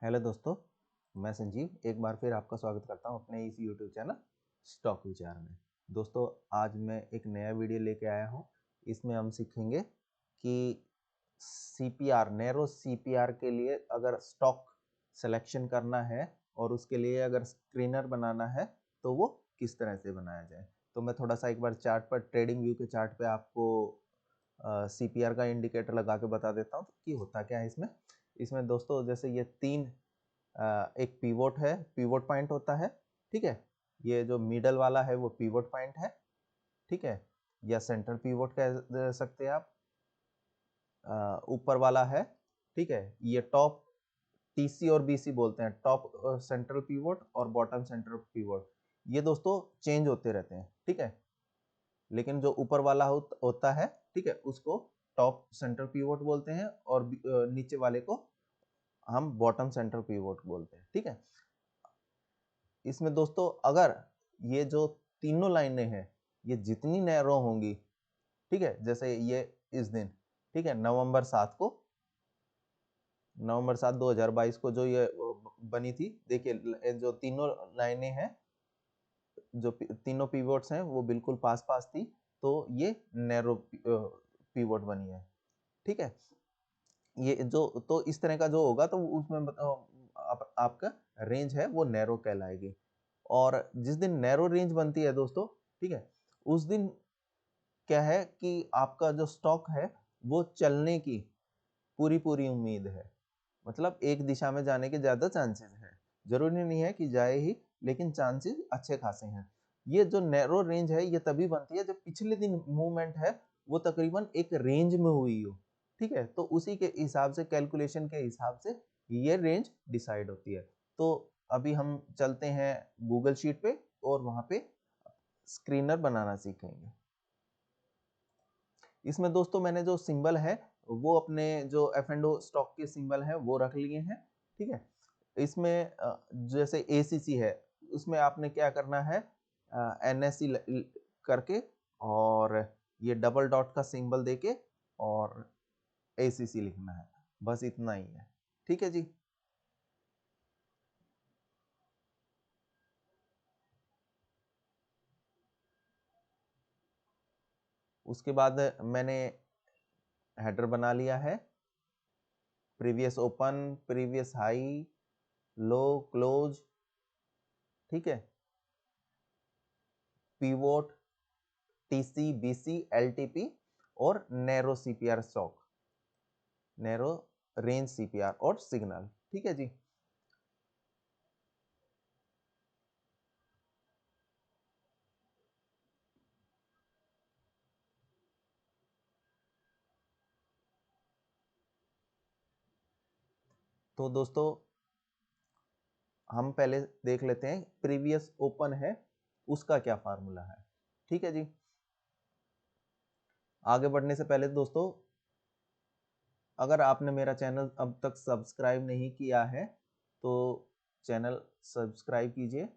Hello दोस्तों, मैं संजीव एक बार फिर आपका स्वागत करता हूं अपने इस यूट्यूब चैनल स्टॉक विचार में। दोस्तों, आज मैं एक नया वीडियो लेके आया हूं। इसमें हम सीखेंगे कि सीपीआर नैरो सीपीआर के लिए अगर स्टॉक सिलेक्शन करना है और उसके लिए अगर स्क्रीनर बनाना है तो वो किस तरह से बनाया जाए। तो मैं थोड़ा सा एक बार चार्ट पर ट्रेडिंग व्यू के चार्ट पे आपको सीपीआर का इंडिकेटर लगा के बता देता हूँ कि होता क्या है इसमें। इसमें दोस्तों जैसे ये तीन एक पिवोट है, पिवोट पॉइंट होता है, ठीक है। ये जो मिडल वाला है वो पिवोट पॉइंट है, ठीक है, या सेंटर पिवोट कह सकते हैं आप। ऊपर वाला है, ठीक है, ये टॉप टीसी और बीसी बोलते हैं, टॉप सेंट्रल पिवोट और बॉटम सेंट्रल पिवोट। ये दोस्तों चेंज होते रहते हैं, ठीक है, लेकिन जो ऊपर वाला होता है, ठीक है, उसको टॉप सेंटर पिवोट बोलते हैं और नीचे वाले को हम बॉटम सेंटर पिवोट बोलते हैं, ठीक है। इसमें दोस्तों अगर ये जो तीनों लाइनें हैं ये जितनी नैरो होंगी, ठीक है, जैसे ये इस दिन, ठीक है, नवंबर 7 2022 को जो ये बनी थी, देखिए जो तीनों लाइनें हैं, जो तीनों पिवोट्स हैं वो बिल्कुल पास पास थी, तो ये नैरो पिवोट बनी है, ठीक है। ये जो तो इस तरह का जो होगा तो उसमें आपका रेंज है वो नैरो कहलाएगी। और जिस दिन नैरो रेंज बनती है दोस्तों, ठीक है, उस दिन क्या है कि आपका जो स्टॉक है वो चलने की पूरी पूरी उम्मीद है। मतलब एक दिशा में जाने के ज्यादा चांसेस है, जरूरी नहीं है कि जाए ही, लेकिन चांसेस अच्छे खासे हैं। ये जो नैरो रेंज है ये तभी बनती है जब पिछले दिन मूवमेंट है वो तकरीबन एक रेंज में हुई हो, ठीक है। तो उसी के हिसाब से, कैलकुलेशन के हिसाब से ये रेंज डिसाइड होती है। तो अभी हम चलते हैं गूगल शीट पे और वहां पे स्क्रीनर बनाना सीखेंगे। इसमें दोस्तों मैंने जो सिंबल है वो अपने जो एफ एंड ओ स्टॉक के सिंबल है वो रख लिए हैं, ठीक है। इसमें जैसे एसीसी है, उसमें आपने क्या करना है, एनएससी करके और ये डबल डॉट का सिंबल देके और एसीसी लिखना है, बस इतना ही है, ठीक है जी। उसके बाद मैंने हेडर बना लिया है, previous open, previous high, low, close, ठीक है, पीवोट, टीसी, बीसी, एलटीपी और narrow CPR stock, narrow range CPR और सिग्नल, ठीक है जी। तो दोस्तों हम पहले देख लेते हैं प्रीवियस ओपन है उसका क्या फार्मूला है, ठीक है जी। आगे बढ़ने से पहले दोस्तों, अगर आपने मेरा चैनल अब तक सब्सक्राइब नहीं किया है तो चैनल सब्सक्राइब कीजिए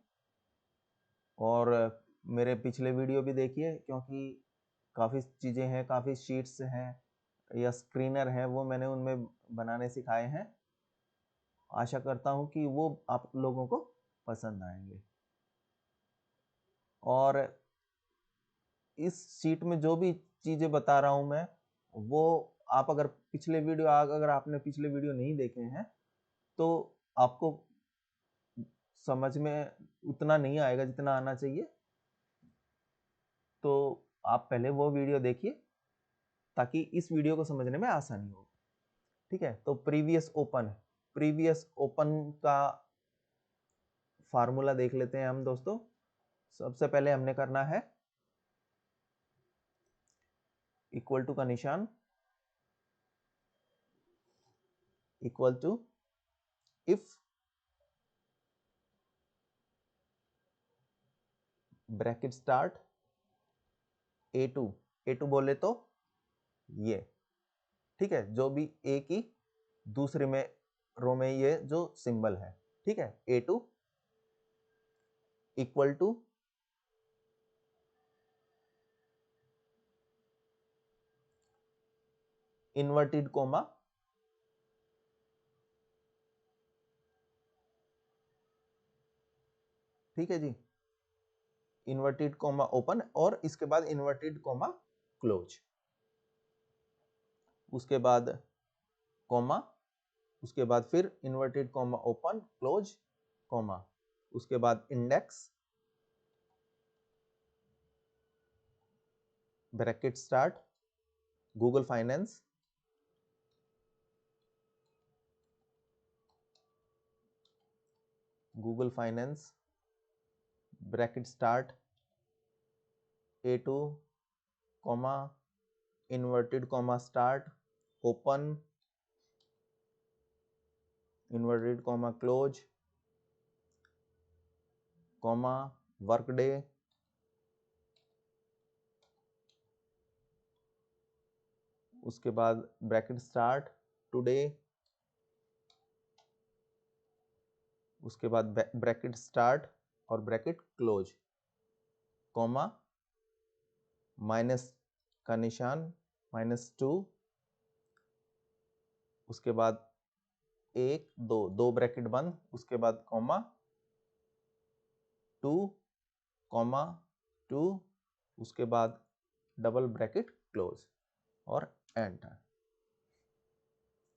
और मेरे पिछले वीडियो भी देखिए, क्योंकि काफ़ी चीज़ें हैं, काफ़ी शीट्स हैं या स्क्रीनर हैं, वो मैंने उनमें बनाने सिखाए हैं। आशा करता हूँ कि वो आप लोगों को पसंद आएंगे। और इस शीट में जो भी चीज़ें बता रहा हूँ मैं, वो आप अगर आपने पिछले वीडियो नहीं देखे हैं तो आपको समझ में उतना नहीं आएगा जितना आना चाहिए। तो आप पहले वो वीडियो देखिए ताकि इस वीडियो को समझने में आसानी हो, ठीक है। तो प्रीवियस ओपन का फार्मूला देख लेते हैं हम दोस्तों। सबसे पहले हमने करना है इक्वल टू का निशान, equal to if bracket start A two बोले तो ये, ठीक है, जो भी ए की दूसरे में रो में ये जो सिंबल है, ठीक है, A2 equal to inverted coma ठीक है जी, इन्वर्टेड कॉमा ओपन और इसके बाद इन्वर्टेड कॉमा क्लोज, उसके बाद कॉमा, उसके बाद फिर inverted comma open close comma, उसके बाद index, bracket start, Google finance, Google finance, bracket start, A2 comma inverted comma start open inverted comma close comma Workday, उसके बाद ब्रैकेट स्टार्ट टुडे, उसके बाद ब्रैकेट स्टार्ट और ब्रैकेट क्लोज कॉमा माइनस का निशान -2, उसके बाद 1 2 2 ब्रैकेट बंद, उसके बाद कॉमा 2 कॉमा 2, उसके बाद डबल ब्रैकेट क्लोज और एंटर।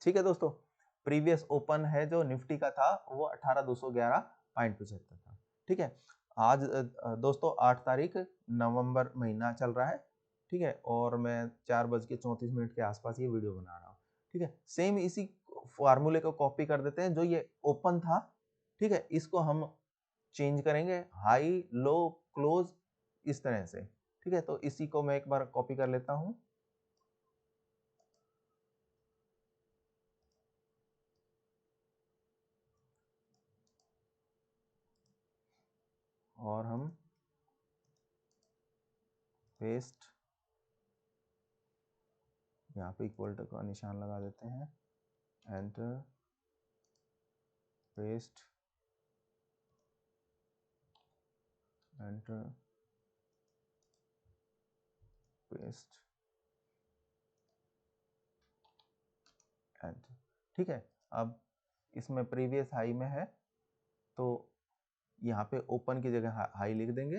ठीक है दोस्तों, प्रीवियस ओपन है जो निफ्टी का था वो 18,211.75 था। ठीक है, आज दोस्तों 8 तारीख नवंबर महीना चल रहा है। ठीक है, और मैं 4:34 के आसपास ये वीडियो बना रहा हूँ। ठीक है, सेम इसी फार्मूले को कॉपी कर देते हैं। जो ये ओपन था, ठीक है, इसको हम चेंज करेंगे हाई लो क्लोज इस तरह से। ठीक है, तो इसी को मैं एक बार कॉपी कर लेता हूँ। और हम पेस्ट, यहाँ पे इक्वल टू का निशान लगा देते हैं, enter, paste, enter, paste, enter. ठीक है, अब इसमें प्रीवियस हाई में है तो यहाँ पे ओपन की जगह हाई लिख देंगे,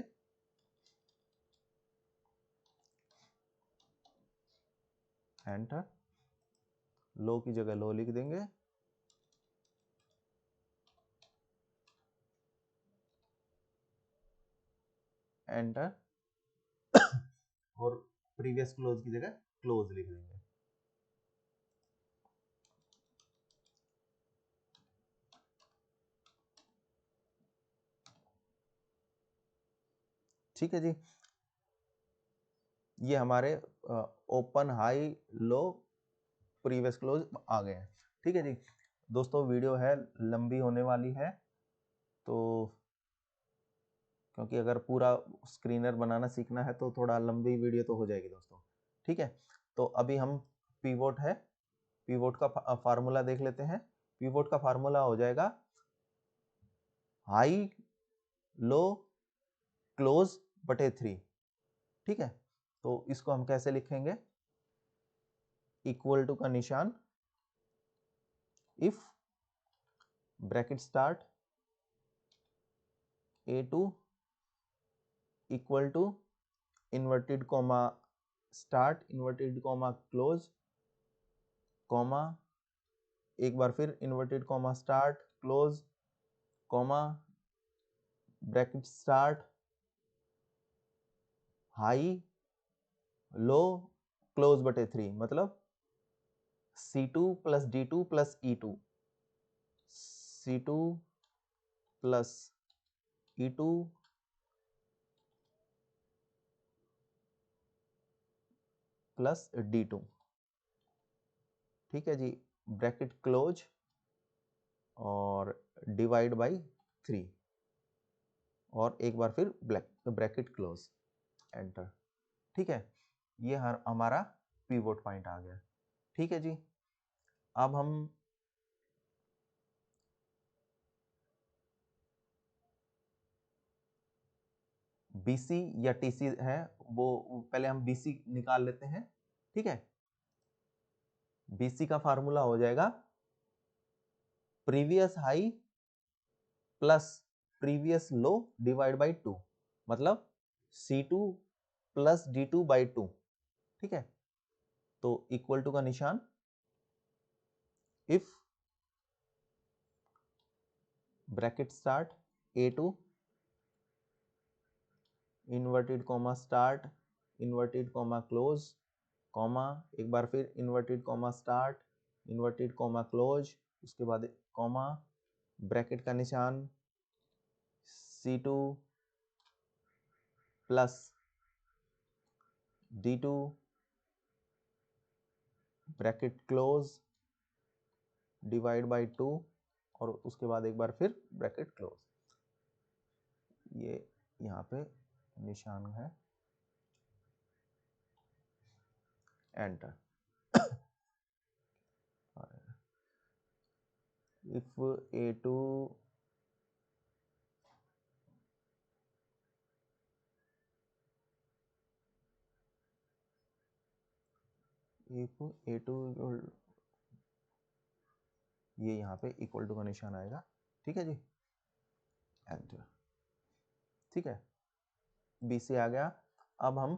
एंटर, लो की जगह लो लिख देंगे, एंटर, और प्रीवियस क्लोज की जगह क्लोज लिख देंगे। ठीक है जी, ये हमारे open high low previous close आ गए हैं। ठीक है जी दोस्तों, वीडियो है लंबी होने वाली है, तो क्योंकि अगर पूरा स्क्रीनर बनाना सीखना है तो थोड़ा लंबी वीडियो तो हो जाएगी दोस्तों। ठीक है, तो अभी हम पीवोट है, पीवोट का फार्मूला देख लेते हैं। पीवोट का फार्मूला हो जाएगा हाई लो क्लोज बटे 3। ठीक है, तो इसको हम कैसे लिखेंगे, इक्वल टू का निशान, if bracket start A2 equal to inverted comma start inverted comma close comma, एक बार फिर inverted comma start close comma bracket start high low close बटे 3, मतलब C2 plus D2 plus E2, C2 plus E2 plus D2। ठीक है जी, bracket close और divide by 3, और एक बार फिर ब्रैकेट क्लोज, एंटर। ठीक है, ये हमारा पिवोट पॉइंट आ गया। ठीक है जी, अब हम BC या TC है वो पहले हम BC निकाल लेते हैं। ठीक है, BC का फार्मूला हो जाएगा previous high plus previous low divide by 2, मतलब C2 प्लस D2 बाई 2, ठीक है। तो इक्वल टू का निशान, if bracket start A2 inverted comma start inverted comma close comma, एक बार फिर inverted comma start inverted comma close, उसके बाद कॉमा, ब्रैकेट का निशान C2 plus D2 bracket close divide by 2, और उसके बाद एक बार फिर ब्रैकेट क्लोज। ये यहाँ पे निशान है, enter. If A2 if A2 ये यहाँ पे इक्वल टू का निशान आएगा, ठीक है जी, एंटर, ठीक है। BC आ गया। अब हम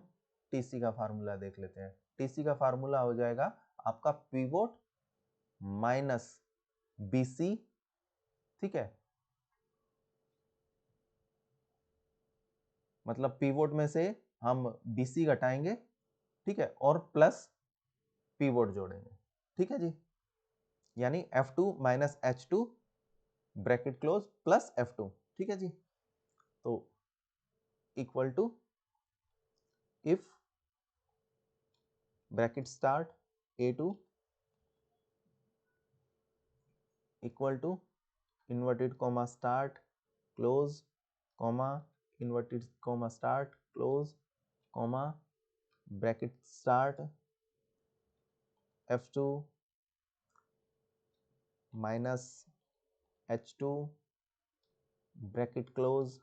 TC का फार्मूला देख लेते हैं। TC का फार्मूला हो जाएगा आपका पिवोट माइनस BC, ठीक है, मतलब पिवोट में से हम BC घटाएंगे, ठीक है, और प्लस पिवोट जोड़ेंगे, ठीक है जी, यानी F2 minus H2 bracket close plus F2, ठीक है जी। तो equal to if bracket start A2 equal to inverted comma start close comma inverted comma start close comma bracket start F2 minus H2 bracket close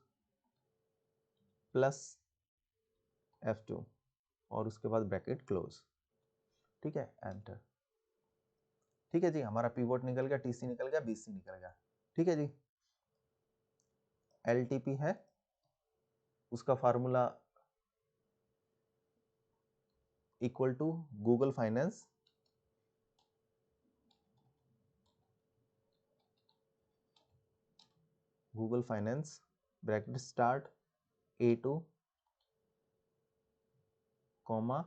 plus F2, और उसके बाद bracket close, ठीक है, enter, ठीक है जी। हमारा पिवोट निकल गया, TC निकल गया, BC निकल गया, ठीक है जी। LTP है, उसका formula equal to Google finance bracket start A2 comma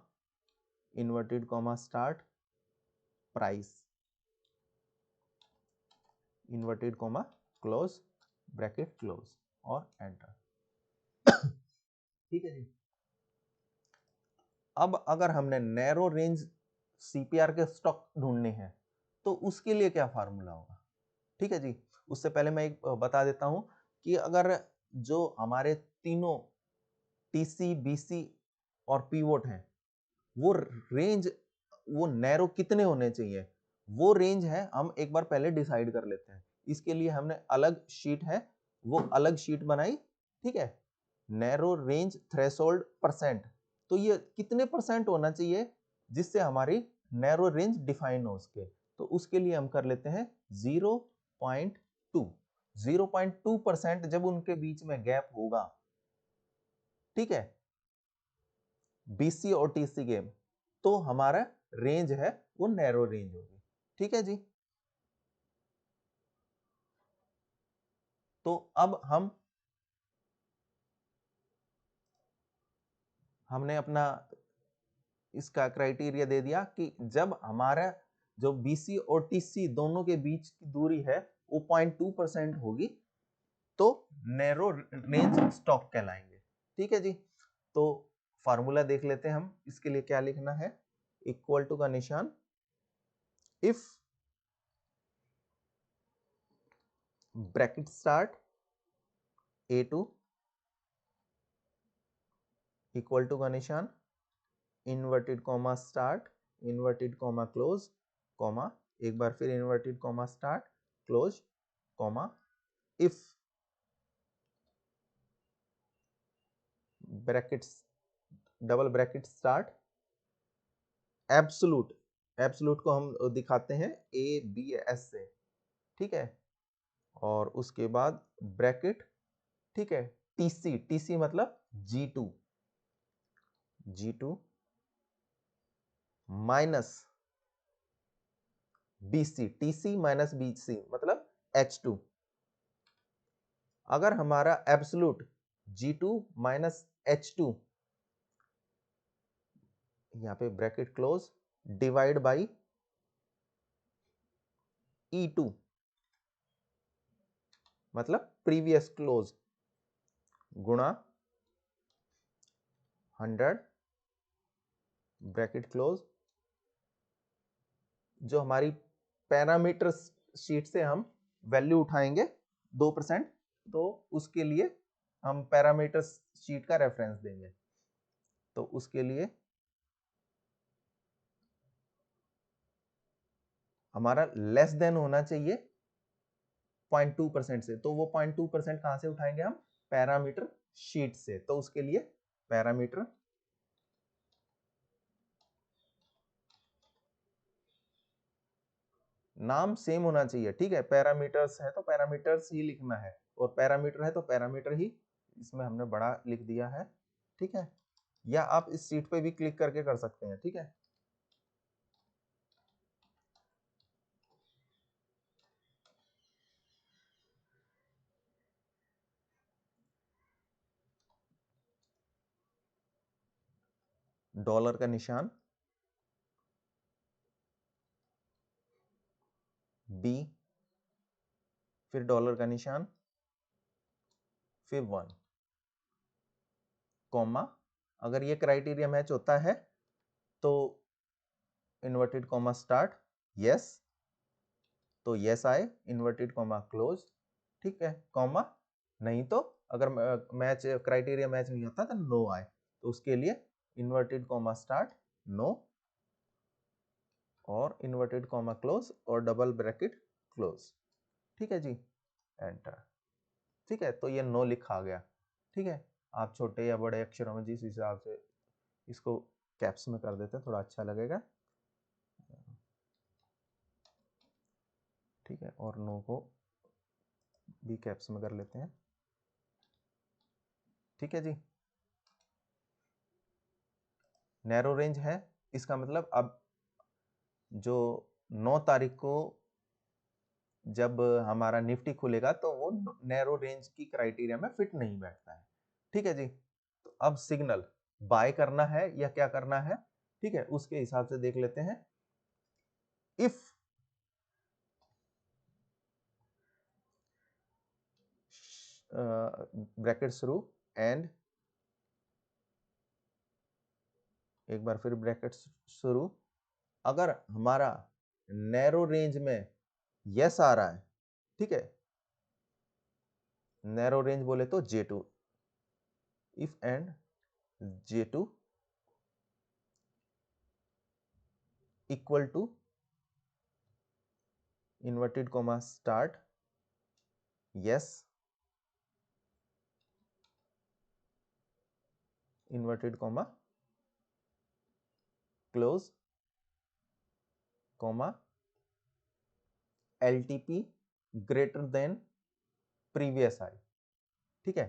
inverted comma start price inverted comma close bracket close, और एंटर, ठीक है जी। अब अगर हमने नैरो रेंज CPR के स्टॉक ढूंढने हैं तो उसके लिए क्या फार्मूला होगा, ठीक है जी। उससे पहले मैं एक बता देता हूं कि अगर जो हमारे तीनों TC BC और पिवोट हैं, वो रेंज, वो नैरो कितने होने चाहिए, वो रेंज है, हम एक बार पहले डिसाइड कर लेते हैं। इसके लिए हमने अलग शीट है, वो अलग शीट बनाई, ठीक है, नैरो रेंज थ्रेशोल्ड परसेंट। तो ये कितने परसेंट होना चाहिए जिससे हमारी नैरो रेंज डिफाइन हो उसके, तो उसके लिए हम कर लेते हैं 0.2। 0.2% जब उनके बीच में गैप होगा, ठीक है, BC और TC के, तो हमारा रेंज है वो नैरो रेंज होगी, ठीक है जी। तो अब हमने अपना इसका क्राइटेरिया दे दिया कि जब हमारा जो BC और TC दोनों के बीच की दूरी है वो 0.2% होगी तो नैरो रेंज स्टॉक कहलाएंगे, ठीक है जी। तो फार्मूला देख लेते हैं हम, इसके लिए क्या लिखना है, इक्वल टू का निशान, if bracket start A2 equal to का निशान inverted comma start inverted comma close comma, एक बार फिर inverted comma start close comma, if brackets double bracket start absolute, absolute को हम दिखाते हैं ABS से, ठीक है, और उसके बाद ब्रैकेट ठीक है। टीसी, टीसी मतलब G2, G2 minus BC, TC minus BC मतलब H2। अगर हमारा एब्सोल्यूट G2 माइनस H2, यहां पे bracket close, divide by E2 मतलब प्रीवियस क्लोज गुणा 100 ब्रैकेट क्लोज, जो हमारी पैरामीटर शीट से हम वैल्यू उठाएंगे 2%, तो उसके लिए हम पैरामीटर शीट का रेफरेंस देंगे। तो उसके लिए हमारा लेस देन होना चाहिए 0.2% से। तो वो 0.2% कहां से उठाएंगे हम? पैरामीटर शीट से। तो उसके लिए पैरामीटर नाम सेम होना चाहिए, ठीक है। पैरामीटर्स है तो पैरामीटर्स ही लिखना है, और पैरामीटर है तो पैरामीटर ही, इसमें हमने बड़ा लिख दिया है, ठीक है। या आप इस सीट पे भी क्लिक करके कर सकते हैं, ठीक है। डॉलर का निशान, बी, फिर डॉलर का निशान, फिर 1, कॉमा। अगर ये क्राइटेरिया मैच होता है तो इन्वर्टेड कॉमा स्टार्ट, यस, तो यस आए, इन्वर्टेड कॉमा क्लोज, ठीक है, कॉमा। नहीं तो अगर मैच क्राइटेरिया मैच नहीं होता तो नो आए, तो उसके लिए इन्वर्टेड कॉमा स्टार्ट, नो, और इन्वर्टेड कॉमा क्लोज और डबल ब्रैकेट क्लोज, ठीक है जी, एंटर। ठीक है, तो ये नो लिखा गया, ठीक है। आप छोटे या बड़े अक्षरों में जिस हिसाब से इसको कैप्स में कर देते हैं थोड़ा अच्छा लगेगा, ठीक है। और नो को भी कैप्स में कर लेते हैं, ठीक है जी। नैरो रेंज है, इसका मतलब अब जो 9 तारीख को जब हमारा निफ्टी खुलेगा तो वो नैरो रेंज की क्राइटेरिया में फिट नहीं बैठता है, ठीक है जी। तो अब सिग्नल बाय करना है या क्या करना है, ठीक है, उसके हिसाब से देख लेते हैं। इफ ब्रैकेट शुरू एंड, एक बार फिर ब्रैकेट शुरू, अगर हमारा नैरो रेंज में यस आ रहा है, ठीक है, नैरो रेंज बोले तो J2, if and J2 equal to inverted comma start, yes, inverted comma close, comma LTP greater than previous high, ठीक है।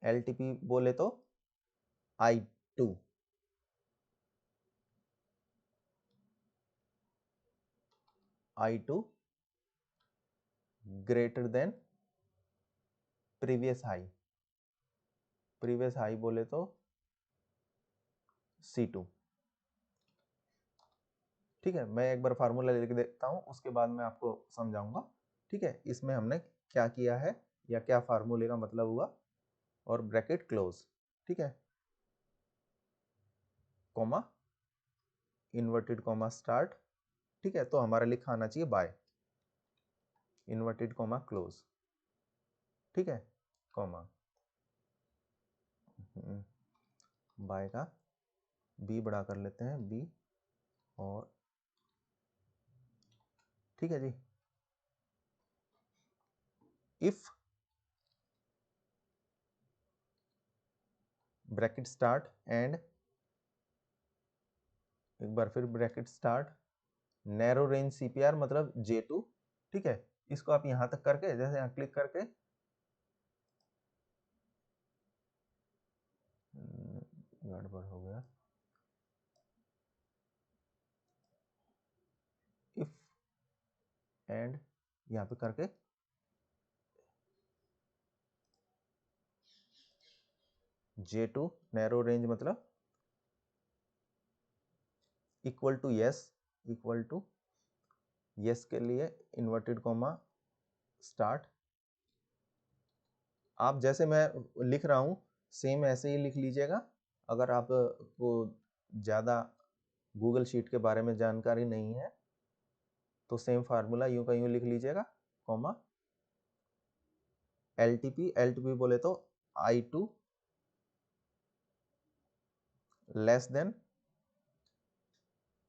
LTP बोले तो I2, I2 greater than previous high, previous high बोले तो C2, ठीक है। मैं एक बार फार्मूला लिख देता हूं, उसके बाद मैं आपको समझाऊंगा, ठीक है। इसमें हमने क्या किया है या क्या फार्मूले का मतलब हुआ, और ब्रैकेट क्लोज, ठीक है, कॉमा इन्वर्टेड कॉमा स्टार्ट, ठीक है। तो हमारा लिखा आना चाहिए बाय, इन्वर्टेड कॉमा क्लोज, ठीक है, कॉमा बाय का बी बड़ा कर लेते हैं, बी, और ठीक है जी। इफ ब्रैकेट स्टार्ट एंड, एक बार फिर bracket start, narrow range CPR मतलब J2, ठीक है। इसको आप यहां तक करके, जैसे यहां क्लिक करके गड़बड़ हो गया। इफ एंड यहाँ पे करके J2 नैरो रेंज मतलब इक्वल टू यस के लिए इन्वर्टेड कॉमा स्टार्ट। आप जैसे मैं लिख रहा हूं सेम ऐसे ही लिख लीजिएगा। अगर आपको ज़्यादा गूगल शीट के बारे में जानकारी नहीं है तो सेम फार्मूला यूं का यूं लिख लीजिएगा, कॉमा LTP बोले तो I2 लेस देन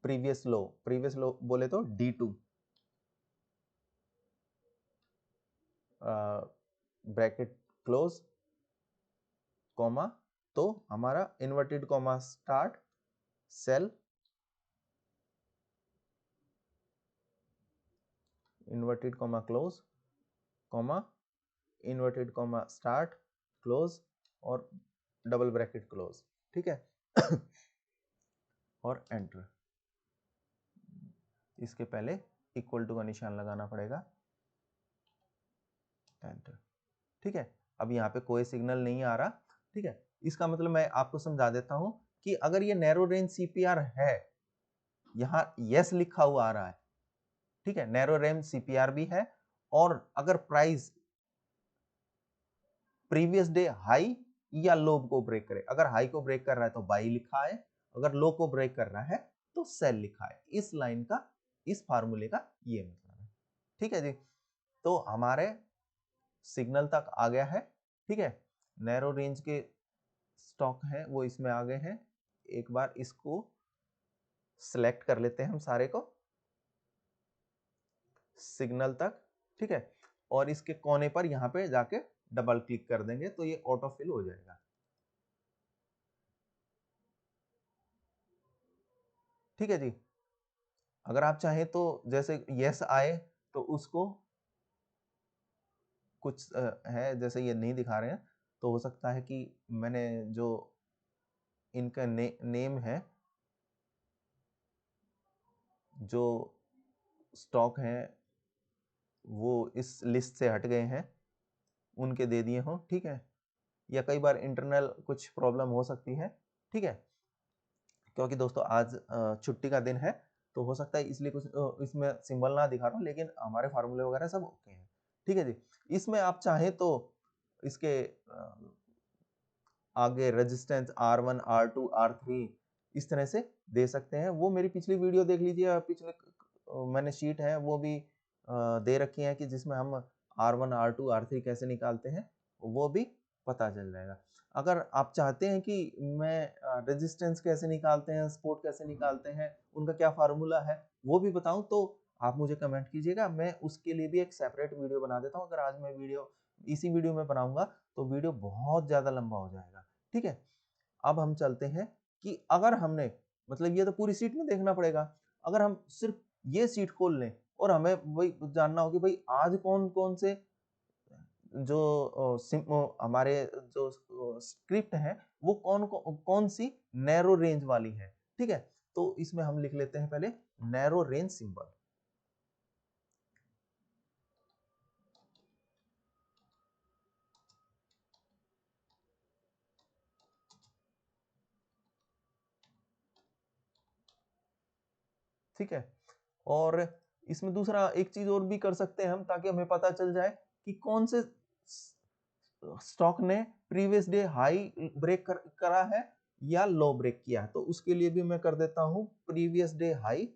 प्रीवियस लो बोले तो D2 ब्रैकेट क्लोज कॉमा, तो हमारा inverted comma start cell inverted comma close comma inverted comma start close और डबल ब्रैकेट क्लोज। ठीक है और एंटर। इसके पहले इक्वल टू का निशान लगाना पड़ेगा, एंटर। ठीक है, अब यहाँ पे कोई सिग्नल नहीं आ रहा। ठीक है, इसका मतलब मैं आपको समझा देता हूं कि अगर ये नैरो रेंज सीपीआर है, यहाँ यस लिखा हुआ आ रहा है। ठीक है, नैरो रेंज सीपीआर भी है, और अगर प्राइस प्रीवियस डे हाई या लो को ब्रेक करे, अगर हाई को ब्रेक कर रहा है तो बाई लिखा है, अगर लो को ब्रेक कर रहा है तो सेल लिखा है। इस लाइन का, इस फार्मूले का ये मतलब है। ठीक है जी, तो हमारे सिग्नल तक आ गया है। ठीक है, नैरो रेंज के स्टॉक हैं वो इसमें आ गए हैं। एक बार इसको सिलेक्ट कर लेते हैं हम सारे को सिग्नल तक। ठीक है, और इसके कोने पर यहाँ पे जाके डबल क्लिक कर देंगे तो ये ऑटो फिल हो जाएगा। ठीक है जी, अगर आप चाहें तो जैसे यस आए तो उसको कुछ है, जैसे ये नहीं दिखा रहे हैं तो हो सकता है कि मैंने जो इनका नेम है, जो स्टॉक है वो इस लिस्ट से हट गए हैं, उनके दे दिए हो। ठीक है, या कई बार इंटरनल कुछ प्रॉब्लम हो सकती है। ठीक है, क्योंकि दोस्तों आज छुट्टी का दिन है तो हो सकता है इसलिए कुछ इसमें सिंबल ना दिखा रहा हूँ, लेकिन हमारे फार्मूले वगैरह सब ओके हैं। ठीक है जी, इसमें आप चाहें तो इसके आगे रेजिस्टेंस R1 R2 R3 इस तरह से दे सकते हैं। वो मेरी पिछली वीडियो देख लीजिए, पिछले मैंने शीट है वो भी दे रखी है कि जिसमें हम R1 R2 R3 कैसे निकालते हैं, वो भी पता चल जाएगा। अगर आप चाहते हैं कि मैं रेजिस्टेंस कैसे निकालते हैं, सपोर्ट कैसे निकालते हैं, उनका क्या फार्मूला है वो भी बताऊं तो आप मुझे कमेंट कीजिएगा, मैं उसके लिए भी एक सेपरेट वीडियो बना देता हूं। अगर आज मैं इसी वीडियो में बनाऊंगा तो वीडियो बहुत ज्यादा लंबा हो जाएगा। ठीक है, अब हम चलते हैं कि अगर हमने, मतलब ये तो पूरी सीट में देखना पड़ेगा, अगर हम सिर्फ ये सीट खोल लें और हमें वही जानना हो कि भाई आज कौन कौन से जो हमारे जो स्क्रिप्ट है वो कौन सी नैरो रेंज वाली है। ठीक है, तो इसमें हम लिख लेते हैं पहले नैरो रेंज सिंबल। ठीक है, और इसमें दूसरा एक चीज और भी कर सकते हैं हम, ताकि हमें पता चल जाए कि कौन से स्टॉक ने प्रीवियस डे हाई करा है या लो ब्रेक किया है। तो उसके लिए भी मैं कर देता हूं प्रीवियस डे हाई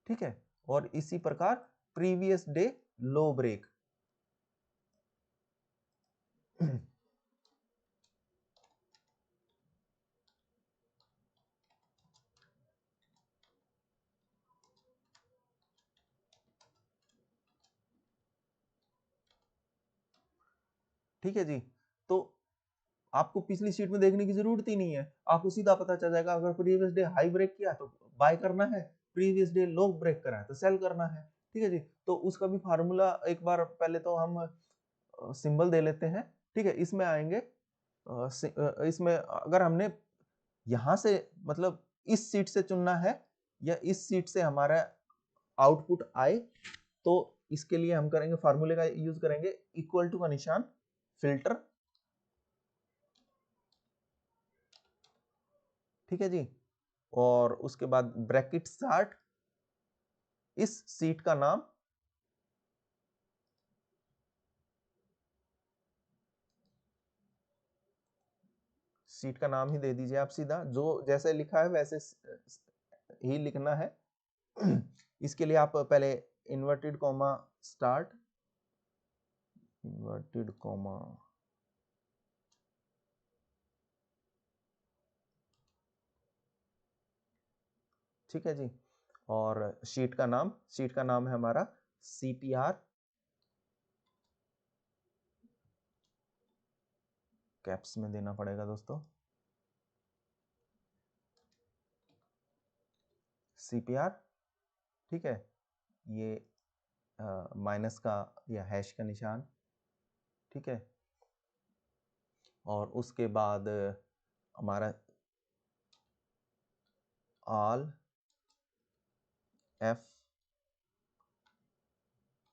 ठीक है, और इसी प्रकार प्रीवियस डे लो ब्रेक। ठीक है जी, तो आपको पिछली शीट में देखने की जरूरत ही नहीं है, आपको सीधा पता चल जाएगा अगर प्रीवियस डे हाई ब्रेक किया तो बाय करना है, प्रीवियस डे लो ब्रेक करा है तो सेल करना है। ठीक है जी, तो उसका भी फार्मूला एक बार पहले तो हम सिंबल दे लेते हैं। ठीक है, इसमें आएंगे इसमें अगर हमने यहां से मतलब इस सीट से चुनना है या इस सीट से हमारा आउटपुट आए, तो इसके लिए हम करेंगे फार्मूले का यूज करेंगे, इक्वल टू का निशान, फिल्टर। ठीक है जी, और उसके बाद ब्रैकेट स्टार्ट, इस सीट का नाम, सीट का नाम ही दे दीजिए आप सीधा, जो जैसे लिखा है वैसे ही लिखना है। इसके लिए आप पहले inverted comma start, inverted comma, ठीक है जी, और शीट का नाम, शीट का नाम है हमारा CPR, कैप्स में देना पड़ेगा दोस्तों, CPR। ठीक है, ये माइनस का या हैश का निशान। ठीक है, और उसके बाद हमारा all F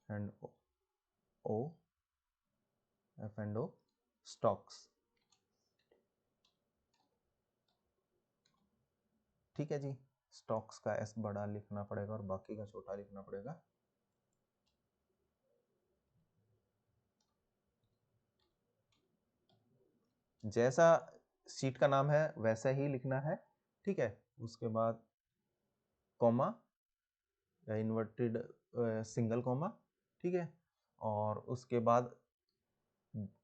and O, F and O stocks. ठीक है जी, स्टॉक्स का S बड़ा लिखना पड़ेगा और बाकी का छोटा लिखना पड़ेगा। जैसा शीट का नाम है वैसा ही लिखना है। ठीक है, उसके बाद कॉमा या इन्वर्टेड सिंगल कॉमा। ठीक है, और उसके बाद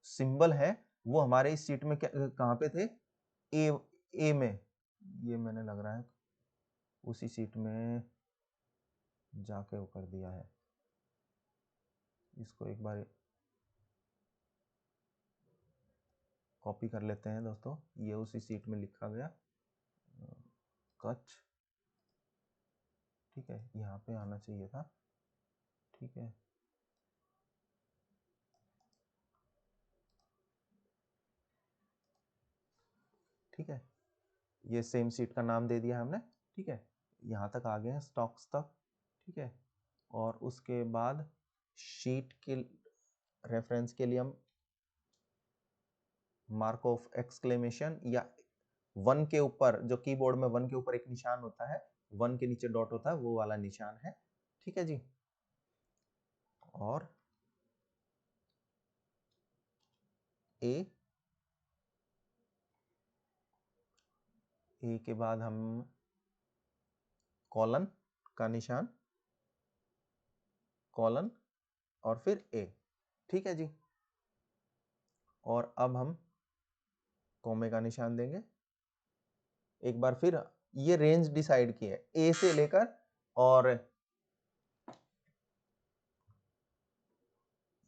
सिंबल है वो हमारे इस शीट में कहाँ पे थे, ए में, ये मैंने लग रहा है उसी शीट में जाके वो कर दिया है, इसको एक बार कॉपी कर लेते हैं दोस्तों, ये उसी शीट में लिखा गया, कच। ठीक है, यहाँ पे आना चाहिए था। ठीक है, ठीक है, ये सेम शीट का नाम दे दिया हमने। ठीक है, यहाँ तक आ गए हैं स्टॉक्स तक। ठीक है, और उसके बाद शीट के रेफरेंस के लिए हम मार्क ऑफ एक्सक्लेमेशन या 1 के ऊपर, जो कीबोर्ड में 1 के ऊपर एक निशान होता है, 1 के नीचे डॉट होता है, वो वाला निशान है। ठीक है जी, और ए के बाद हम कॉलन का निशान, कॉलन और फिर ए। ठीक है जी, और अब हम कॉमे का निशान देंगे। एक बार फिर ये रेंज डिसाइड की है ए से लेकर, और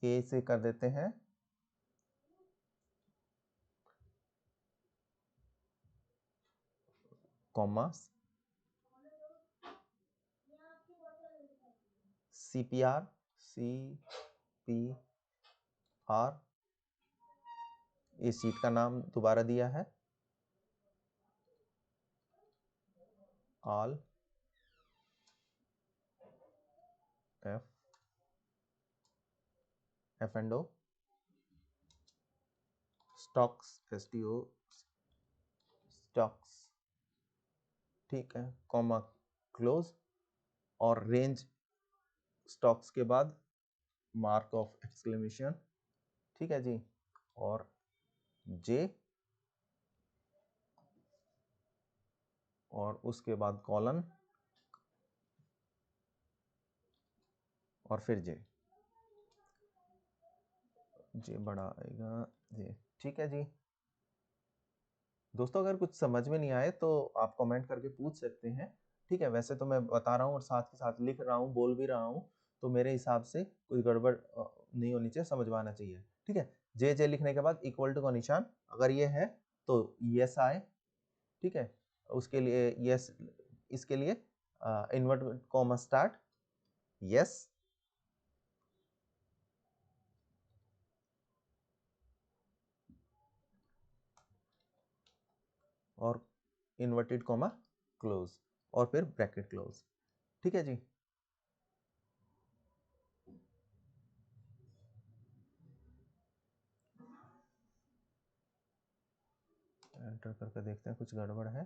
ए से कर देते हैं कॉमा, CPR, CPR, इस शीट का नाम दोबारा दिया है, all F and O stocks, STO stocks. ठीक है, कॉमा क्लोज, और रेंज स्टॉक्स के बाद मार्क ऑफ एक्सक्लेमेशन। ठीक है जी, और J, और उसके बाद कॉलन और फिर J बड़ा आएगा J। ठीक है जी दोस्तों, अगर कुछ समझ में नहीं आए तो आप कमेंट करके पूछ सकते हैं। ठीक है, वैसे तो मैं बता रहा हूँ और साथ ही साथ लिख रहा हूँ, बोल भी रहा हूँ, तो मेरे हिसाब से कोई गड़बड़ नहीं होनी चाहिए, समझ में आना चाहिए। ठीक है, जे जे लिखने के बाद इक्वल टू का निशान अगर ये है तो यस आए। ठीक है, उसके लिए यस, इसके लिए इन्वर्ट कॉमा स्टार्ट यस, और इन्वर्टेड कॉमा क्लोज, और फिर ब्रैकेट क्लोज। ठीक है जी, एंटर करके देखते हैं कुछ गड़बड़ है।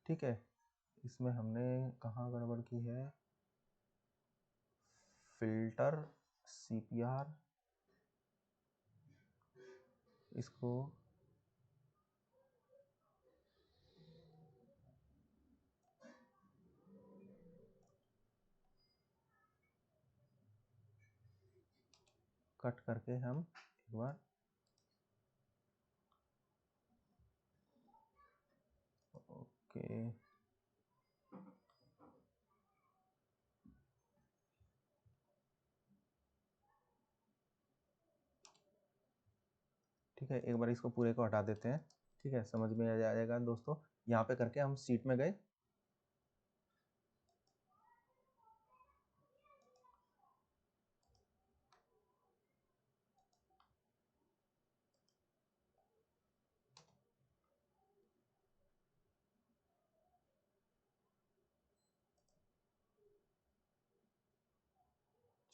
ठीक है, इसमें हमने कहाँ गड़बड़ की है, फिल्टर CPR, इसको कट करके हम एक बार ओके, ठीक है, एक बार इसको पूरे को हटा देते हैं। ठीक है, समझ में आ जाएगा दोस्तों। यहाँ पे करके हम सीट में गए,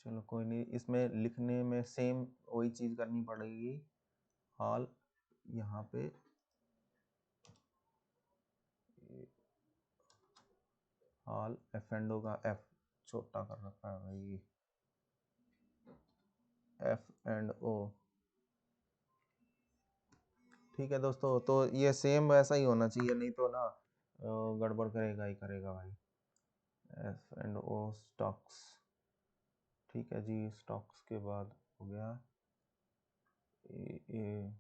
चलो कोई नहीं, इसमें लिखने में सेम वही चीज़ करनी पड़ेगी। हाल यहाँ पे हाल एफ एंड ओ का एफ छोटा कर रखा है भाई, एफ एंड ओ। ठीक है दोस्तों, तो ये सेम वैसा ही होना चाहिए, नहीं तो ना गड़बड़ करेगा ही करेगा भाई। एफ एंड ओ स्टॉक्स, ठीक है जी, स्टॉक्स के बाद हो गया A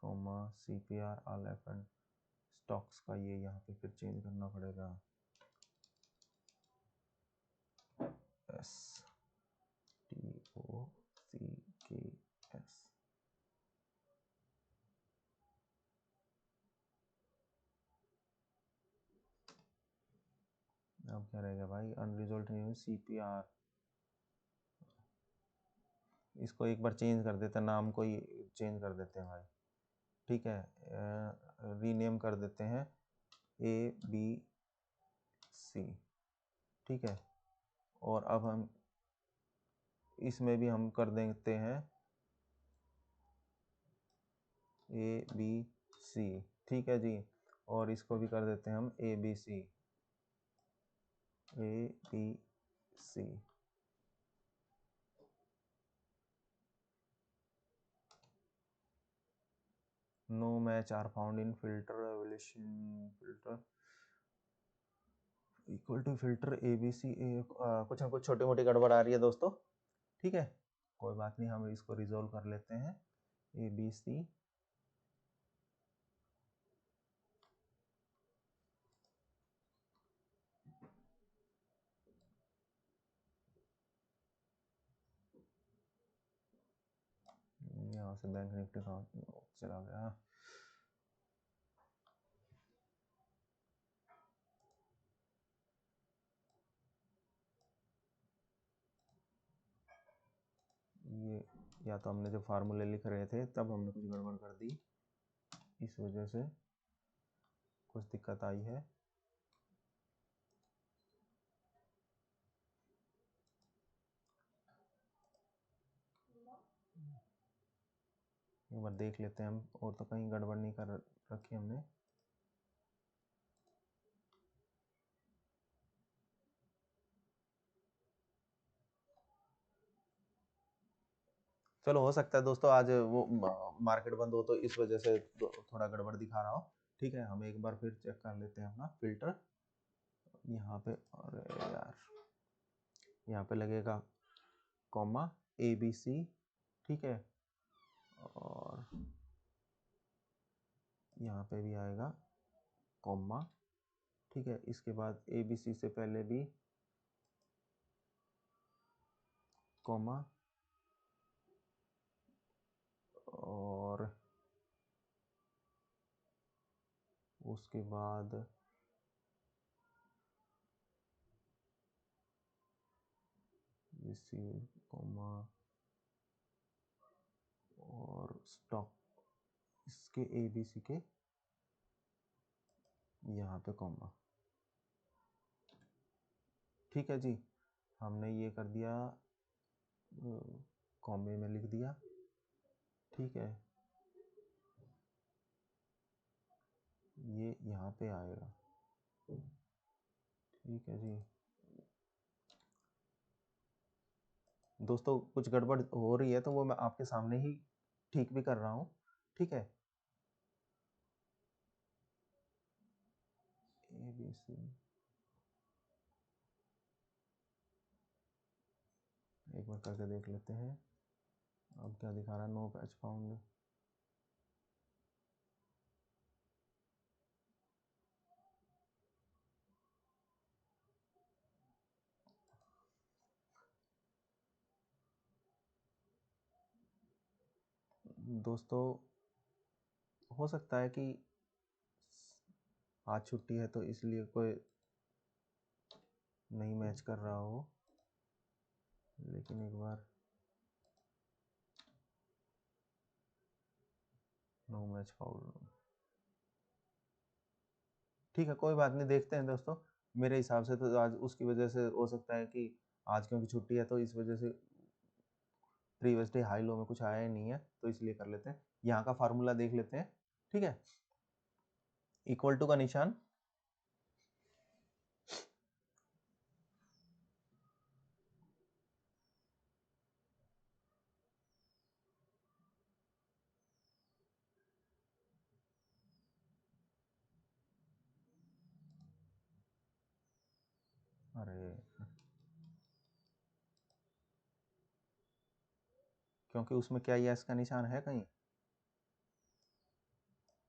comma CPR all F and stocks का, ये यहाँ पे फिर चेंज करना पड़ेगा, एस TOCKS। अब क्या रहेगा भाई, अनरिजोल्व CPR, इसको एक बार चेंज कर देते हैं, नाम को ही चेंज कर देते हैं भाई। ठीक है, रीनेम कर देते हैं ABC। ठीक है, और अब हम इसमें भी हम कर देते हैं ABC। ठीक है जी, और इसको भी कर देते हैं हम ABC। No match are found in filter evaluation, filter equal to filter ABC। कुछ ना कुछ छोटी मोटी गड़बड़ आ रही है दोस्तों। ठीक है, कोई बात नहीं, हम इसको रिजोल्व कर लेते हैं। ABC, यहाँ से बैंक निफ्टी चला गया। ये या तो हमने जो फार्मूले लिख रहे थे तब हमने कुछ गड़बड़ कर दी, इस वजह से कुछ दिक्कत आई है। एक बार देख लेते हैं हम, और तो कहीं गड़बड़ नहीं कर रखी हमने। चलो, हो सकता है दोस्तों आज वो मार्केट बंद हो तो इस वजह से थोड़ा गड़बड़ दिखा रहा हो। ठीक है, हम एक बार फिर चेक कर लेते हैं अपना फिल्टर यहाँ पे, अरे यार, यहाँ पे लगेगा कॉमा ABC। ठीक है, और यहाँ पे भी आएगा कॉमा। ठीक है, इसके बाद ABC से पहले भी कॉमा, और उसके बाद रिसीव कॉमा, और स्टॉक, इसके ABC के यहाँ पे कॉमा। ठीक है जी, हमने ये कर दिया, कॉमे में लिख दिया। ठीक है, ये यहाँ पे आएगा। ठीक है जी दोस्तों, कुछ गड़बड़ हो रही है तो वो मैं आपके सामने ही ठीक भी कर रहा हूँ। ठीक है, ABC, एक बार करके देख लेते हैं। अब क्या दिखा रहा है, नो पैच फाउंड। दोस्तों, हो सकता है कि आज छुट्टी है तो इसलिए कोई नहीं मैच कर रहा हो, लेकिन एक बार नो मैच फाउंड। ठीक है, कोई बात नहीं, देखते हैं दोस्तों। मेरे हिसाब से तो आज उसकी वजह से हो सकता है कि आज क्योंकि छुट्टी है तो इस वजह से प्रीवियस डे हाई लो में कुछ आया ही नहीं है, तो इसलिए कर लेते हैं। यहाँ का फार्मूला देख लेते हैं। ठीक है, इक्वल टू का निशान, अरे क्योंकि उसमें क्या यस का निशान है कहीं,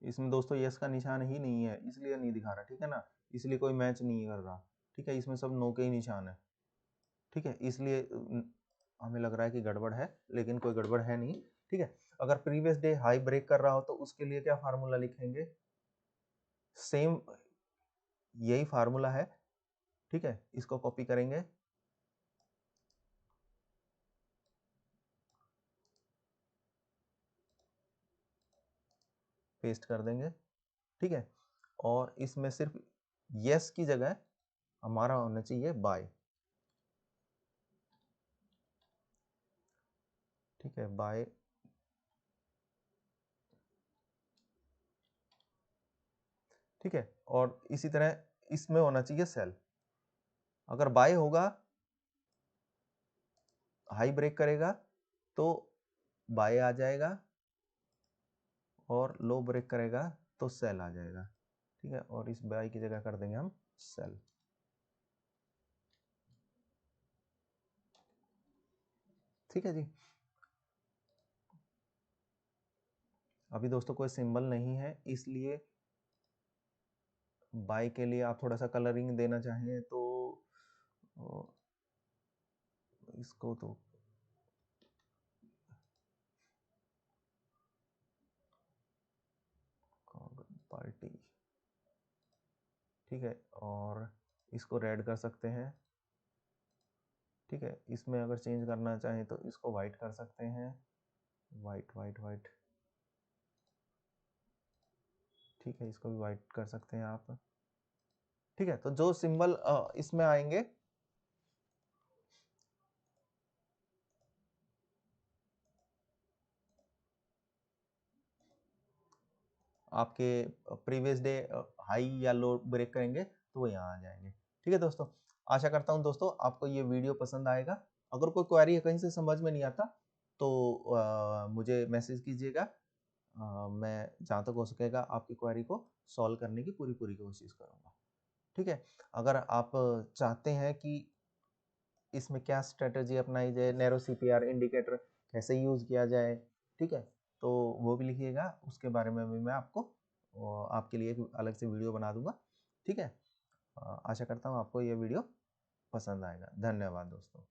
इसमें दोस्तों यस का निशान ही नहीं है, इसलिए नहीं दिखा रहा। ठीक है ना, इसलिए कोई मैच नहीं कर रहा। ठीक है, इसमें सब नो के ही निशान है। ठीक है, इसलिए हमें लग रहा है कि गड़बड़ है, लेकिन कोई गड़बड़ है नहीं। ठीक है, अगर प्रीवियस डे हाई ब्रेक कर रहा हो तो उसके लिए क्या फार्मूला लिखेंगे, सेम यही फार्मूला है। ठीक है, इसको कॉपी करेंगे, पेस्ट कर देंगे। ठीक है, और इसमें सिर्फ यस की जगह हमारा होना चाहिए बाय। ठीक है, बाय, ठीक है, और इसी तरह इसमें होना चाहिए सेल। अगर बाय होगा, हाई ब्रेक करेगा तो बाय आ जाएगा, और लो ब्रेक करेगा तो सेल आ जाएगा। ठीक है, और इस बाय की जगह कर देंगे हम सेल। ठीक है जी, अभी दोस्तों कोई सिंबल नहीं है, इसलिए बाय के लिए आप थोड़ा सा कलरिंग देना चाहें तो इसको तो पार्टी, ठीक है, और इसको रेड कर सकते हैं। ठीक है, इसमें अगर चेंज करना चाहें तो इसको वाइट कर सकते हैं, वाइट वाइट वाइट। ठीक है, इसको भी वाइट कर सकते हैं आप। ठीक है, तो जो सिंबल इसमें आएंगे, आपके प्रीवियस डे हाई या लो ब्रेक करेंगे तो वो यहाँ आ जाएंगे। ठीक है दोस्तों, आशा करता हूँ दोस्तों आपको ये वीडियो पसंद आएगा। अगर कोई क्वेरी है, कहीं से समझ में नहीं आता, तो मुझे मैसेज कीजिएगा। मैं जहाँ तक हो सकेगा आपकी क्वेरी को सॉल्व करने की पूरी पूरी कोशिश करूँगा। ठीक है, अगर आप चाहते हैं कि इसमें क्या स्ट्रेटजी अपनाई जाए, नैरो CPR इंडिकेटर कैसे यूज़ किया जाए, ठीक है, तो वो भी लिखिएगा। उसके बारे में भी मैं आपको आपके लिए एक अलग से वीडियो बना दूंगा। ठीक है, आशा करता हूँ आपको ये वीडियो पसंद आएगा। धन्यवाद दोस्तों।